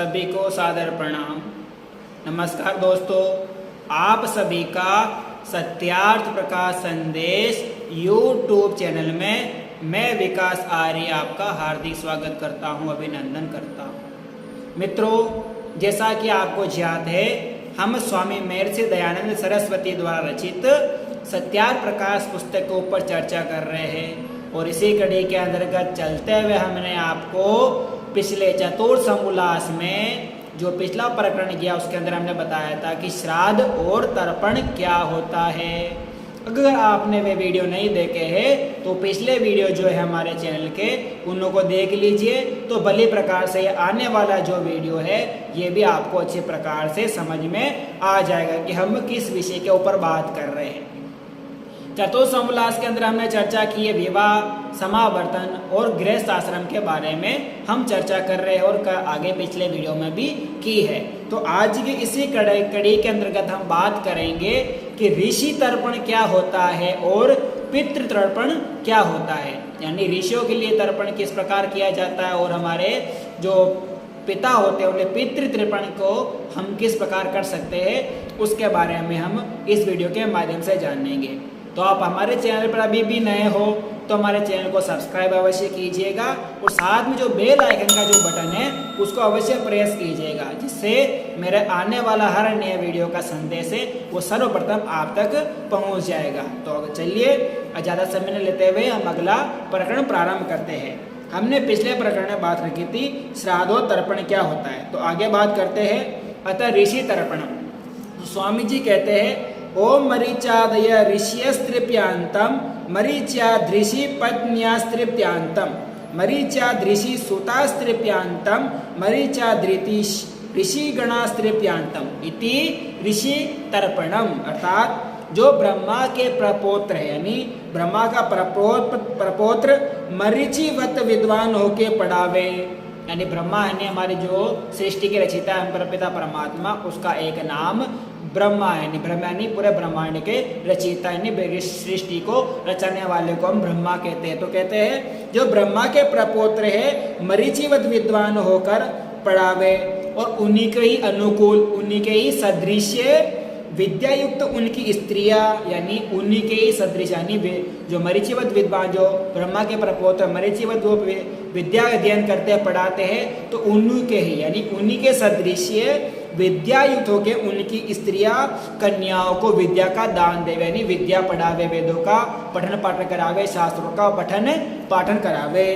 सभी को सादर प्रणाम। नमस्कार दोस्तों, आप सभी का सत्यार्थ प्रकाश संदेश यूट्यूब चैनल में मैं विकास आर्य आपका हार्दिक स्वागत करता हूं, अभिनंदन करता हूं। मित्रों, जैसा कि आपको याद है, हम स्वामी महर्षि दयानंद सरस्वती द्वारा रचित सत्यार्थ प्रकाश पुस्तक के ऊपर चर्चा कर रहे हैं और इसी कड़ी के अंतर्गत चलते हुए हमने आपको पिछले चतुर्थ समोल्लास में जो पिछला प्रकरण किया उसके अंदर हमने बताया था कि श्राद्ध और तर्पण क्या होता है। अगर आपने वे वीडियो नहीं देखे हैं तो पिछले वीडियो जो है हमारे चैनल के उन को देख लीजिए, तो भली प्रकार से आने वाला जो वीडियो है ये भी आपको अच्छे प्रकार से समझ में आ जाएगा कि हम किस विषय के ऊपर बात कर रहे हैं। चतुर्थ समोल्लास के अंदर हमने चर्चा की है विवाह, समावर्तन और गृहस्थ आश्रम के बारे में हम चर्चा कर रहे हैं और आगे पिछले वीडियो में भी की है। तो आज की इसी कड़ी के अंतर्गत हम बात करेंगे कि ऋषि तर्पण क्या होता है और पितृ तर्पण क्या होता है, यानी ऋषियों के लिए तर्पण किस प्रकार किया जाता है और हमारे जो पिता होते हैं उन्हें पितृ तर्पण को हम किस प्रकार कर सकते हैं, उसके बारे में हम इस वीडियो के माध्यम से जानेंगे। तो आप हमारे चैनल पर अभी भी नए हो तो हमारे चैनल को सब्सक्राइब अवश्य कीजिएगा और साथ में जो बेल आइकन का जो बटन है उसको अवश्य प्रेस कीजिएगा, जिससे मेरे आने वाला हर नए वीडियो का संदेश है वो सर्वप्रथम आप तक पहुंच जाएगा। तो चलिए ज़्यादा समय न लेते हुए हम अगला प्रकरण प्रारंभ करते हैं। हमने पिछले प्रकरण में बात रखी थी श्राद्ध और तर्पण क्या होता है, तो आगे बात करते हैं अतः ऋषि तर्पण। स्वामी जी कहते हैं ओम मरीचादय ऋषियस्त्रिप्यांतम मरीच्यादृषि पत्न्यास्त्रिप्यांतम मरीच्यादृषि सुतास्त्रिप्यांतम मरीच्यादृति ऋषिगणास्त्रिप्यांतम इति ऋषि तर्पणम। अर्थात जो ब्रह्मा के प्रपौत्र है, यानी ब्रह्मा का प्रपौत्र मरीचिवत विद्वान होके पढ़ावे, यानी ब्रह्मा है हमारी जो सृष्टि के रचयिता है परमपिता परमात्मा, उसका एक नाम ब्रह्मा है। ब्रह्मा यानी पूरे ब्रह्मांड के रचयिता, यानी सृष्टि को रचने वाले को हम ब्रह्मा कहते हैं। तो कहते हैं जो ब्रह्मा के प्रपौत्र है मरीचिवत विद्वान होकर पढ़ावे और उन्हीं के ही अनुकूल, उन्हीं के ही सदृश्य विद्या युक्त उनकी स्त्रियां, यानी उन्हीं के ही सदृश, यानी जो मरीचिवत विद्वान जो ब्रह्मा के प्रपौत्र मरीचिवत जो विद्या अध्ययन करते हैं पढ़ाते हैं, तो उन्हीं के ही यानी उन्हीं के सदृश्य विद्या युक्त होके उनकी स्त्रियां कन्याओं को विद्या का दान देवे, यानी विद्या पढ़ावे, वेदों का पठन पाठन करावे, शास्त्रों का पठन पाठन करावे,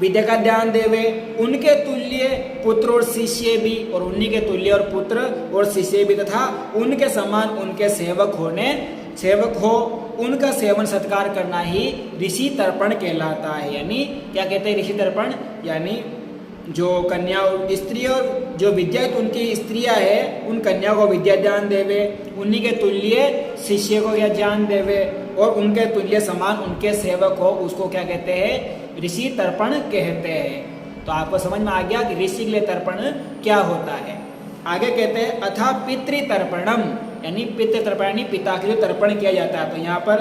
विद्या का ध्यान देवे। उनके तुल्य पुत्र और शिष्य भी, और उन्हीं के तुल्य और पुत्र और शिष्य भी तथा उनके समान उनके सेवक हो उनका सेवन सत्कार करना ही ऋषि तर्पण कहलाता है। यानी क्या कहते हैं ऋषि तर्पण, यानी जो कन्या और स्त्री और जो विद्या उनकी स्त्रियां है उन कन्या को विद्या ज्ञान देवे, उन्हीं के तुल्य शिष्य को यह ज्ञान देवे और उनके तुल्य समान उनके सेवक हो, उसको क्या कहते हैं ऋषि तर्पण कहते हैं। तो आपको समझ में आ गया कि ऋषि के लिए तर्पण क्या होता है। आगे कहते हैं अथा पितृ तर्पणम, यानी पितृ तर्पण यानी पिता के लिए तर्पण किया जाता है। तो यहाँ पर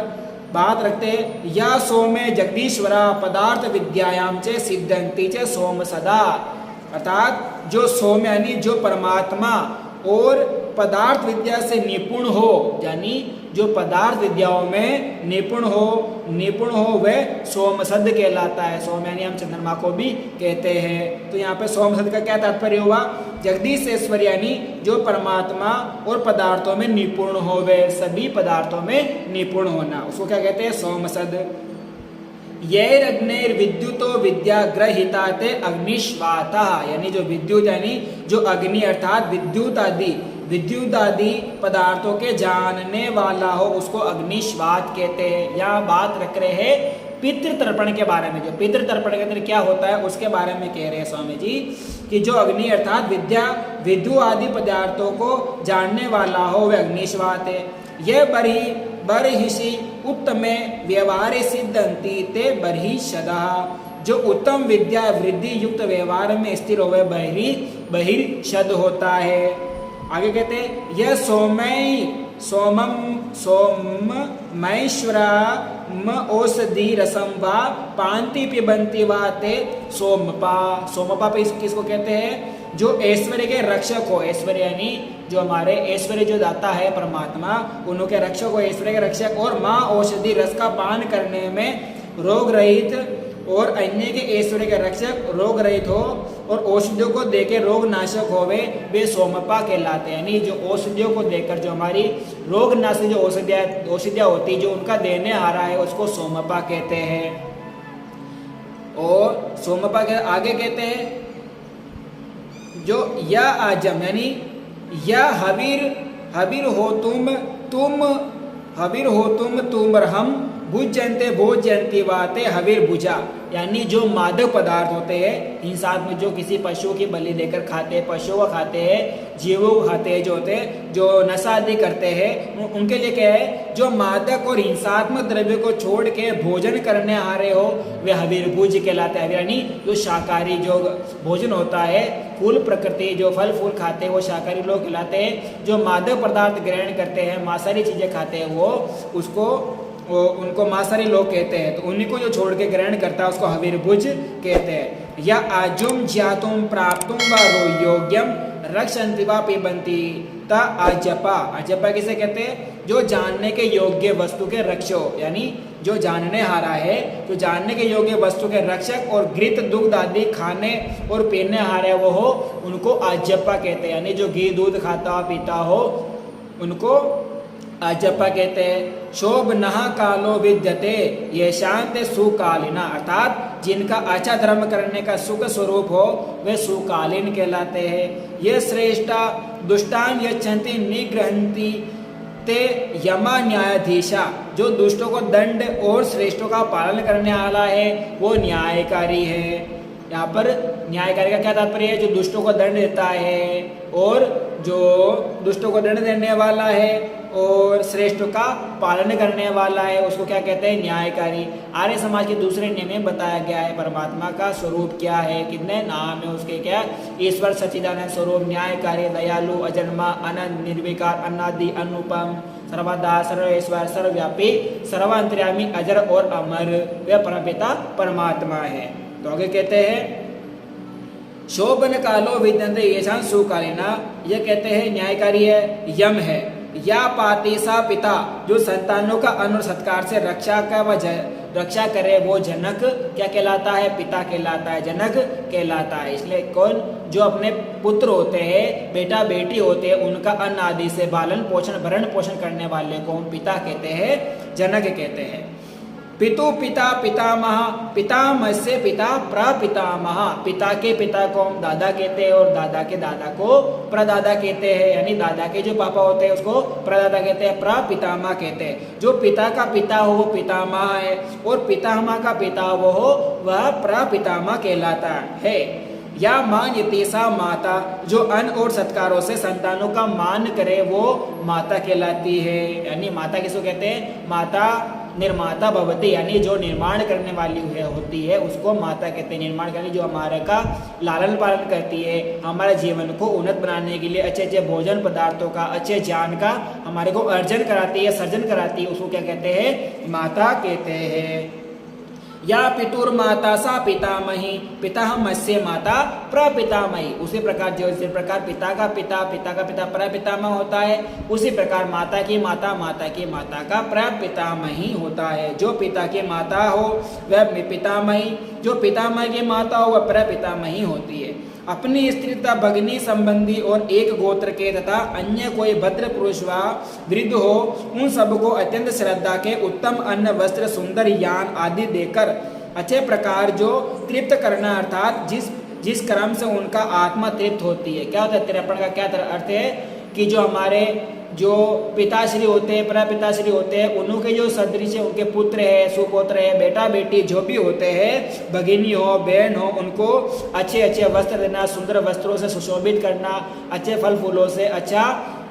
बात रखते हैं या सोमे जगदीश्वरा पदार्थ विद्यायाम चे सिद्धंती चे सोम सदा। अर्थात जो सोम यानी जो परमात्मा और पदार्थ विद्या से निपुण हो, यानी जो पदार्थ विद्याओं में निपुण हो वह सोमसद कहलाता है। सोम यानी हम चंद्रमा को भी कहते हैं। तो यहाँ पे सोमसद का क्या तात्पर्य हुआ, जगदीशेश्वर यानी जो परमात्मा और पदार्थों में निपुण हो, वह सभी पदार्थों में निपुण होना, उसको क्या कहते हैं सोमसद। यैरग्निर्विद्युतो विद्याग्रहिता ते अग्निश्वाता, यानी जो विद्युत यानी जो अग्नि अर्थात विद्युत आदि पदार्थों के जानने वाला हो उसको अग्निश्वात कहते हैं। यहाँ बात रख रहे हैं पितृ तर्पण के बारे में। जो पितृ तर्पण के अंदर क्या होता है उसके बारे में कह रहे हैं स्वामी जी कि जो अग्नि अर्थात विद्युत आदि पदार्थों को जानने वाला हो वह अग्निश्वात है। यह बर्हिषि उत्तमे व्यवहारे सिद्धंती ते बर्हिषदः, जो उत्तम विद्या वृद्धि युक्त व्यवहार में स्थिर हो वह बहिर्षद होता है। आगे कहते हैं यह सोममैश्वरम औषधि रसम वा पांति पिबंती वा ते सोमपा। सोमपा पे किसको कहते हैं, जो ऐश्वर्य के रक्षक हो, ऐश्वर्य यानी जो हमारे ऐश्वर्य जो दाता है परमात्मा, उनके रक्षक हो, ऐश्वर्य के रक्षक, और माँ औषधि रस का पान करने में रोग रहित और अन्य के ऐश्वर्य के रक्षक रोग रहित हो और औषधियों को देकर रोग नाशक होवे, वे सोमपा कहलाते हैं। यानी जो औषधियों को देकर जो हमारी रोग नाशक जो औषधियाँ होती जो उनका देने आ रहा है उसको सोमपा कहते हैं। और सोमपा के आगे कहते हैं जो या आजम यानी या हबीर हो तुम हबीर हो तुम और हम भुजंते भोजंती बातें हबीर भुजा, यानी जो मादक पदार्थ होते हैं हिंसात्मक में जो किसी पशु की बलि देकर खाते हैं, पशुओं को खाते हैं, जीवों को खाते हैं, जो होते हैं जो नशा आदि करते हैं, उनके लिए क्या है, जो मादक और हिंसात्मक द्रव्य को छोड़ के भोजन करने आ रहे हो वे हबीर भुज कहलाते हैं। यानी जो शाकाहारी जो भोजन होता है, फूल प्रकृति जो फल फूल खाते हैं वो शाकाहारी लोग कहलाते हैं। जो मादक पदार्थ ग्रहण करते हैं, मांसाहारी चीजें खाते हैं वो उनको मांसाहारी लोग कहते हैं। तो उन्हीं को जो छोड़ के ग्रहण करता है उसको हबीर भुज कहते हैं। या आजुम ज्ञातुम प्राप्तुम व योग्यम रक्षन्ति वा पिबन्ति ता अजपा। अजपा किसे कहते हैं, जो जानने के योग्य वस्तु के रक्षो, यानी जो जानने हारा है, जो जानने के योग्य वस्तु के रक्षक और घृत दुग्ध आदि खाने और पीने हारे वो हो उनको अजपा कहते हैं। यानी जो घी दूध खाता पीता हो उनको अजपा कहते हैं। शोभ नहा कालो विद्यते ये शांत सुकालीना, अर्थात जिनका अच्छा धर्म करने का सुख स्वरूप हो वे सुकालीन कहलाते हैं। ये श्रेष्ठा दुष्टान यच्छन्ति निग्रहन्ति ते यमा न्यायाधीशा, जो दुष्टों को दंड और श्रेष्ठों का पालन करने वाला है वो न्यायकारी है। यहाँ पर न्यायकारी का क्या तात्पर्य है, जो दुष्टों को दंड देता है और जो दुष्टों को दंड देने वाला है और श्रेष्ठ का पालन करने वाला है उसको क्या कहते हैं, न्यायकारी। आर्य समाज के दूसरे नियम में बताया गया है परमात्मा का स्वरूप क्या है, कितने नाम है उसके, क्या ईश्वर सच्चिदानंद स्वरूप, न्यायकारी, दयालु, अजन्मा, अनंत, निर्विकार, अनादि, अनुपम, सर्वदा, सर्वेश्वर, सर्वव्यापी, सर्वांतर्यामी, अजर और अमर, वह परमपिता परमात्मा है। तो आगे कहते हैं शोभन कालो विद्यन्ते येषां सुकालीना, यह कहते हैं न्यायकारी है, यम है। या पातिसा पिता, जो संतानों का अनुर सत्कार से रक्षा करे वो जनक क्या कहलाता है, पिता कहलाता है, जनक कहलाता है। इसलिए कौन जो अपने पुत्र होते हैं, बेटा बेटी होते हैं, उनका अन्न आदि से पालन पोषण भरण पोषण करने वाले को हम पिता कहते हैं, जनक कहते हैं। पितु पिता पितामह, पितामह से पिता प्रपितामह, पिता के पिता को हम दादा कहते हैं और दादा के दादा को प्रदादा कहते हैं। यानी दादा के जो पापा होते हैं उसको प्रदादा कहते हैं, प्रपितामह कहते हैं। जो पिता का पिता हो वो पितामह है और पितामह का पिता वो हो वह प्रपितामह कहलाता है। या मान यतीसा माता, जो अन्न और सत्कारों से संतानों का मान करे वो माता कहलाती है। यानी माता किसको कहते हैं, माता निर्माता भवती, यानी जो निर्माण करने वाली होती है उसको माता कहते हैं। निर्माण करने जो हमारे का लालन पालन करती है, हमारे जीवन को उन्नत बनाने के लिए अच्छे अच्छे भोजन पदार्थों का, अच्छे ज्ञान का हमारे को अर्जन कराती है, सर्जन कराती है, उसको क्या कहते हैं, माता कहते हैं। या पितुर माता सा पितामही, पितामहस्य माता प्रपितामही। उसी प्रकार जिस प्रकार पिता का पिता प्रपितामह होता है, उसी प्रकार माता की माता का प्रपितामही होता है। जो पिता की माता हो वह पितामही, जो पितामह की माता हो वह प्रपितामही होती है। अपनी स्त्री तथा भगिनी संबंधी और एक गोत्र के तथा अन्य कोई भद्र पुरुष व वृद्ध हो उन सबको अत्यंत श्रद्धा के उत्तम अन्न वस्त्र सुंदर यान आदि देकर अच्छे प्रकार जो तृप्त करना, अर्थात जिस क्रम से उनका आत्मा तृप्त होती है। क्या होता है तृप्ण का क्या अर्थ है कि जो हमारे जो पिताश्री होते हैं, प्रपिताश्री होते हैं, उनके जो सदृश उनके पुत्र है, सुपुत्र है, बेटा बेटी जो भी होते हैं, भगिनी हो बहन हो, उनको अच्छे अच्छे वस्त्र देना, सुंदर वस्त्रों से सुशोभित करना, अच्छे फल फूलों से अच्छा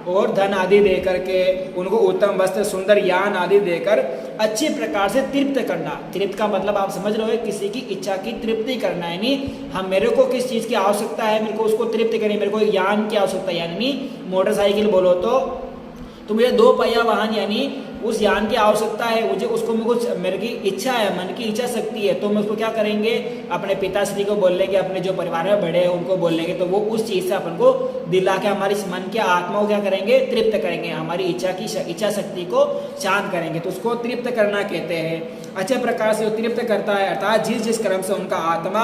और धन आदि दे करके उनको उत्तम वस्त्र सुंदर यान आदि देकर अच्छी प्रकार से तृप्त करना। तृप्त का मतलब आप समझ रहे हो, किसी की इच्छा की तृप्ति करना, यानी हम मेरे को किस चीज़ की आवश्यकता है, मेरे को उसको तृप्त करनी, मेरे को यान की आवश्यकता है। यानी मोटरसाइकिल बोलो तो मुझे 2 पहिया वाहन यानी उस ज्ञान की आवश्यकता है, मुझे उसको मेरे की इच्छा है, मन की इच्छा शक्ति है, तो मैं उसको क्या करेंगे, अपने पिताश्री को बोल लेंगे, अपने जो परिवार में बड़े हैं उनको बोल लेंगे, तो वो उस चीज़ से अपन को दिला के हमारी मन के आत्मा को क्या करेंगे, तृप्त करेंगे, हमारी इच्छा शक्ति को शांत करेंगे, तो उसको तृप्त करना कहते हैं। अच्छे प्रकार से वो तृप्त करता है, अर्थात जिस जिस कर्म से उनका आत्मा,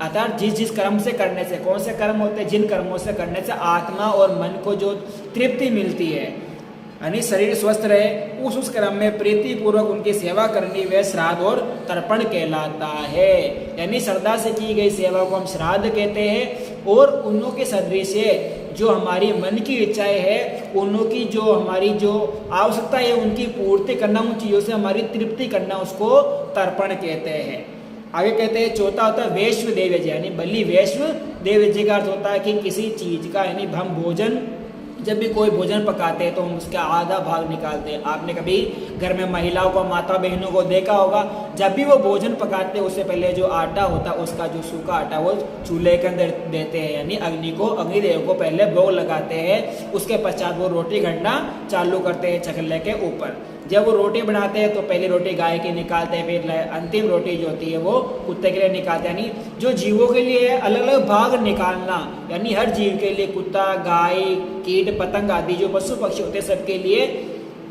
अर्थात जिस जिस कर्म से करने से, कौन से कर्म होते हैं, जिन कर्मों से करने से आत्मा और मन को जो तृप्ति मिलती है, यानी शरीर स्वस्थ रहे, उस कर्म में प्रीति पूर्वक उनकी सेवा करनी वह श्राद्ध और तर्पण कहलाता है। यानी श्रद्धा से की गई सेवा को हम श्राद्ध कहते हैं, और उन्हों के सदृश जो हमारी मन की इच्छाएं है, उन्हों की जो हमारी जो आवश्यकता है उनकी पूर्ति करना, उन चीज़ों से हमारी तृप्ति करना, उसको तर्पण कहते हैं। आगे कहते हैं चौथा होता है वैश्व देवयज्ञ, यानी बलि वैश्व देवयज्ञ का अर्थ होता है कि किसी चीज का, यानी हम भोजन, जब भी कोई भोजन पकाते हैं तो हम उसका आधा भाग निकालते हैं। आपने कभी घर में महिलाओं को, माता बहनों को देखा होगा, जब भी वो भोजन पकाते हैं उससे पहले जो आटा होता है, उसका जो सूखा आटा वो चूल्हे के अंदर देते हैं, यानी अग्निदेव को पहले भोग लगाते हैं, उसके पश्चात वो रोटी गढ़ना चालू करते हैं चकल्ले के ऊपर। जब वो रोटी बनाते हैं तो पहली रोटी गाय की निकालते हैं, फिर अंतिम रोटी जो होती है वो कुत्ते के लिए निकालते हैं। यानी जो जीवों के लिए अलग अलग भाग निकालना, यानी हर जीव के लिए, कुत्ता, गाय, कीट पतंग आदि जो पशु पक्षी होते हैं सबके लिए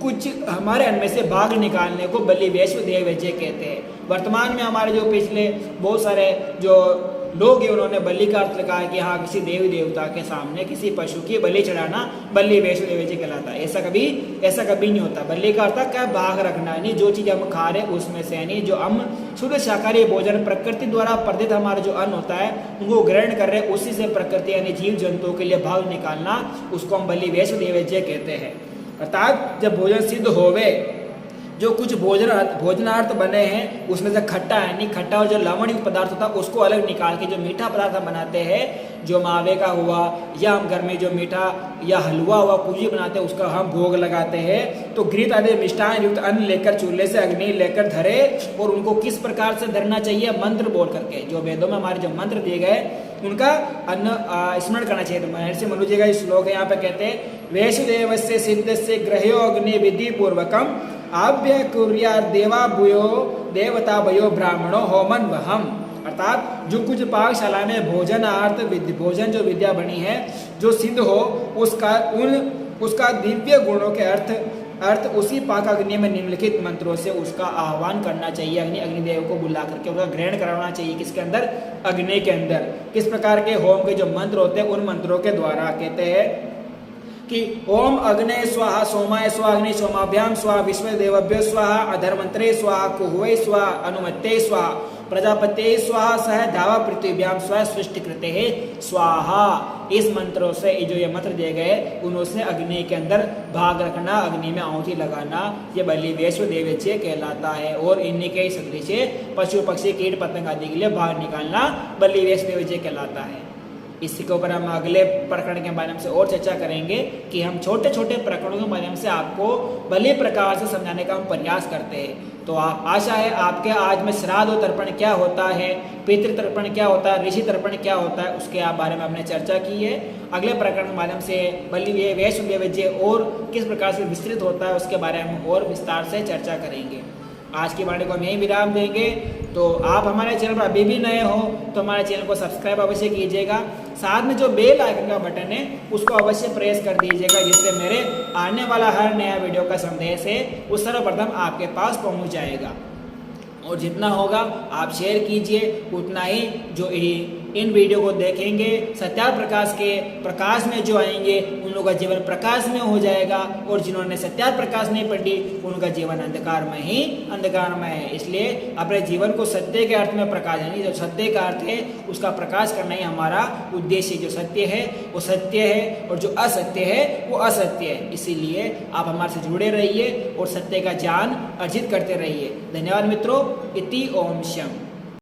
कुछ हमारे अन्न में से भाग निकालने को बलि वैश्व देवयज्ञ कहते हैं। वर्तमान में हमारे जो पिछले बहुत सारे जो लोग हैं उन्होंने बलि का अर्थ लिखा है कि हाँ, किसी देवी देवता के सामने किसी पशु की बलि चढ़ाना बलि वैश्व देवयज्ञ कहलाता है। ऐसा कभी नहीं होता। बलि का अर्थ क्या, भाग रखना, यानी जो चीज़ हम खा रहे हैं उसमें से, यानी जो हम शुद्ध शाकाहारी भोजन प्रकृति द्वारा प्रदित हमारा जो अन्न होता है उनको ग्रहण कर रहे हैं, उसी से प्रकृति यानी जीव जंतुओं के लिए भाग निकालना, उसको हम बलि वैश्व देवयज्ञ कहते हैं। अर्थात जब भोजन सिद्ध होवे, जो कुछ भोजनार्थ बने हैं उसमें से खट्टा, यानी खट्टा और जो लवण युक्त पदार्थ होता है उसको अलग निकाल के जो मीठा पदार्थ हम बनाते हैं, जो मावे का हुआ या हम घर में जो मीठा या हलवा हुआ कुछ भी बनाते हैं उसका हम भोग लगाते हैं। तो घृत आदि मिष्टान युक्त अन्न लेकर चूल्हे से अग्नि लेकर धरे, और उनको किस प्रकार से धरना चाहिए, मंत्र बोल करके, जो वेदों में हमारे जो मंत्र दिए गए उनका अन्न स्मरण करना चाहिए। तो महर्षि मनु जी का श्लोक है, यहाँ पे कहते हैं वैश्वदेवस्य सिद्धस्य ग्रह्यो अग्नि विधि पूर्वकम आभ्य कुर्या देवा भूयो देवता भयो ब्राह्मणो होमन वहम। अर्थात जो कुछ पाकशाला में भोजन जो विद्या बनी है जो सिद्ध हो, उसका दिव्य गुणों के अर्थ उसी पाक अग्नि में निम्नलिखित मंत्रों से उसका आह्वान करना चाहिए। अग्निदेव को बुला करके उसका ग्रहण कराना चाहिए, किसके अंदर, अग्नि के अंदर। किस प्रकार के होम के जो मंत्र होते हैं उन मंत्रों के द्वारा कहते हैं कि ओम अग्ने स्वाहा सोमाय स्वाहा अग्नि सोमाभ्याम स्वाहा विश्वदेवभ्यो स्वाहा अधर्मंत्रे स्वाहा कुहुवे स्वाहा अनुमत्ते स्वाहा प्रजापते स्वाहा सह धावा पृथ्वीभ्याम स्वाहा सृष्टिकृते है स्वाहा। इस मंत्रों से जो ये मंत्र दिए गए उनसे अग्नि के अंदर भाग रखना, अग्नि में आहुति लगाना, ये बलि वैश्व देवयज्ञ कहलाता है। और इन्हीं के सदृश पशु पक्षी कीट पतंग आदि के लिए भाग निकालना बलि वैश्व देवयज्ञ कहलाता है। इसके ऊपर हम अगले प्रकरण के माध्यम से और चर्चा करेंगे कि हम छोटे छोटे प्रकरणों के माध्यम से आपको भले प्रकार से समझाने का हम प्रयास करते हैं। तो आशा है आपके आज में श्राद्ध और तर्पण क्या होता है, पितृ तर्पण क्या होता है, ऋषि तर्पण क्या होता है, उसके बारे में हमने चर्चा की है। अगले प्रकरण के माध्यम से बलि वैश्व देवयज्ञ और किस प्रकार से विस्तृत होता है उसके बारे में हम और विस्तार से चर्चा करेंगे। आज की वाणी को हम यही विराम देंगे। तो आप हमारे चैनल पर अभी भी नए हो तो हमारे चैनल को सब्सक्राइब अवश्य कीजिएगा, साथ में जो बेल आइकन का बटन है उसको अवश्य प्रेस कर दीजिएगा, जिससे मेरे आने वाला हर नया वीडियो का संदेश है वो सर्वप्रथम आपके पास पहुंच जाएगा। और जितना होगा आप शेयर कीजिए, उतना ही जो इन वीडियो को देखेंगे सत्यार्थ प्रकाश के प्रकाश में जो आएंगे उन लोगों का जीवन प्रकाश में हो जाएगा, और जिन्होंने सत्यार्थ प्रकाश नहीं पढ़ी उनका जीवन अंधकार में है। इसलिए अपने जीवन को सत्य के अर्थ में प्रकाश, यानी जो सत्य का अर्थ है उसका प्रकाश करना ही हमारा उद्देश्य। जो सत्य है वो सत्य है और जो असत्य है वो असत्य है। इसीलिए आप हमारे से जुड़े रहिए और सत्य का ज्ञान अर्जित करते रहिए। धन्यवाद मित्रों। इति ओम शम।